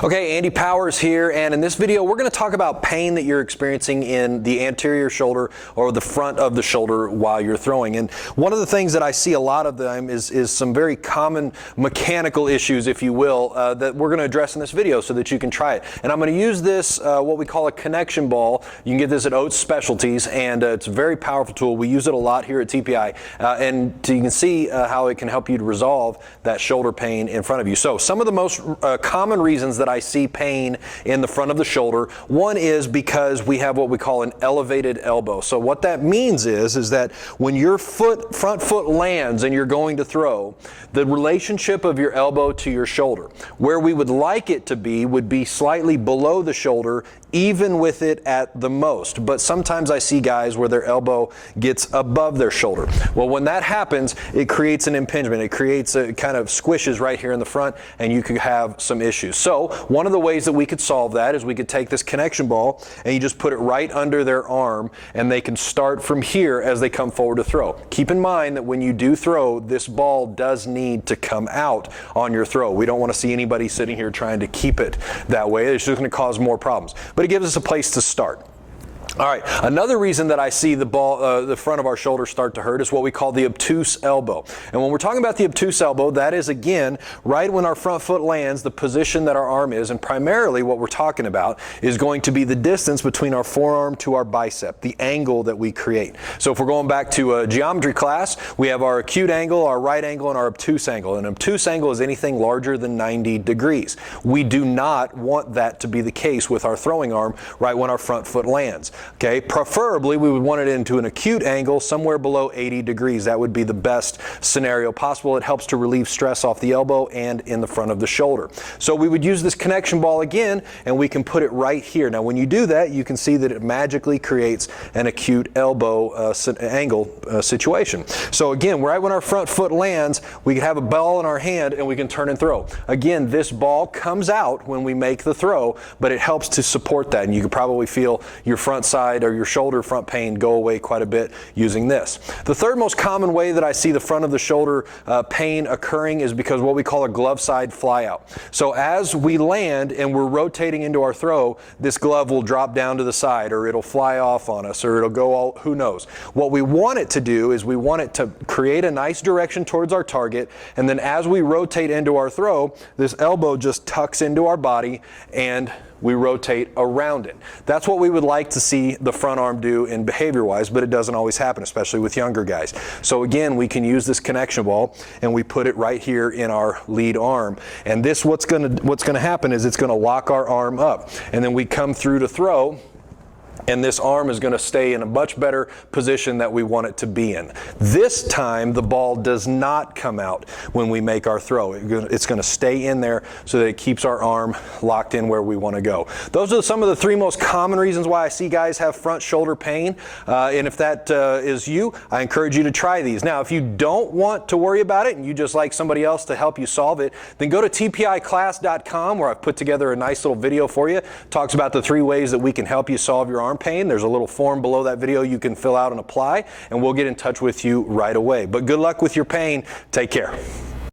Okay, Andy Powers here, and in this video we're going to talk about pain that you're experiencing in the anterior shoulder or the front of the shoulder while you're throwing. And one of the things that I see a lot of them is some very common mechanical issues, if you will, that we're going to address in this video so that you can try it. And I'm going to use this, what we call a connection ball. You can get this at Oates Specialties, and it's a very powerful tool. We use it a lot here at TPI, and you can see how it can help you to resolve that shoulder pain in front of you. So some of the most common reasons that I see pain in the front of the shoulder. One is because we have what we call an elevated elbow. So what that means is that when your front foot lands and you're going to throw, the relationship of your elbow to your shoulder, where we would like it to be, would be slightly below the shoulder, even with it at the most. But sometimes I see guys where their elbow gets above their shoulder. Well, when that happens, it creates an impingement. It creates a kind of squishes right here in the front, and you could have some issues. So one of the ways that we could solve that is we could take this connection ball and you just put it right under their arm, and they can start from here as they come forward to throw. Keep in mind that when you do throw, this ball does need to come out on your throw. We don't want to see anybody sitting here trying to keep it that way. It's just going to cause more problems. But it gives us a place to start. All right, another reason that I see the ball, the front of our shoulder start to hurt is what we call the obtuse elbow. And when we're talking about the obtuse elbow, that is, again, right when our front foot lands, the position that our arm is, and primarily what we're talking about is going to be the distance between our forearm to our bicep, the angle that we create. So if we're going back to a geometry class, we have our acute angle, our right angle, and our obtuse angle. An obtuse angle is anything larger than 90 degrees. We do not want that to be the case with our throwing arm right when our front foot lands. Okay, preferably we would want it into an acute angle somewhere below 80 degrees. That would be the best scenario possible. It helps to relieve stress off the elbow and in the front of the shoulder. So we would use this connection ball again, and we can put it right here. Now when you do that, you can see that it magically creates an acute elbow angle situation. So again, right when our front foot lands, we can have a ball in our hand and we can turn and throw. Again, this ball comes out when we make the throw, but it helps to support that, and you can probably feel your front side or your shoulder front pain go away quite a bit using this. The third most common way that I see the front of the shoulder pain occurring is because what we call a glove side flyout. So as we land and we're rotating into our throw, this glove will drop down to the side, or it'll fly off on us, or it'll go all, who knows. What we want it to do is we want it to create a nice direction towards our target, and then as we rotate into our throw, this elbow just tucks into our body and we rotate around it. That's what we would like to see the front arm do in behavior-wise, but it doesn't always happen, especially with younger guys. So again, we can use this connection ball and we put it right here in our lead arm. And this, what's gonna happen is it's gonna lock our arm up. And then we come through to throw, and this arm is going to stay in a much better position that we want it to be in. This time, the ball does not come out when we make our throw. It's going to stay in there so that it keeps our arm locked in where we want to go. Those are some of the three most common reasons why I see guys have front shoulder pain. And if that is you, I encourage you to try these. Now, if you don't want to worry about it and you just like somebody else to help you solve it, then go to tpiclass.com, where I've put together a nice little video for you. It talks about the 3 ways that we can help you solve your arm pain. There's a little form below that video you can fill out and apply, and we'll get in touch with you right away. But good luck with your pain. Take care.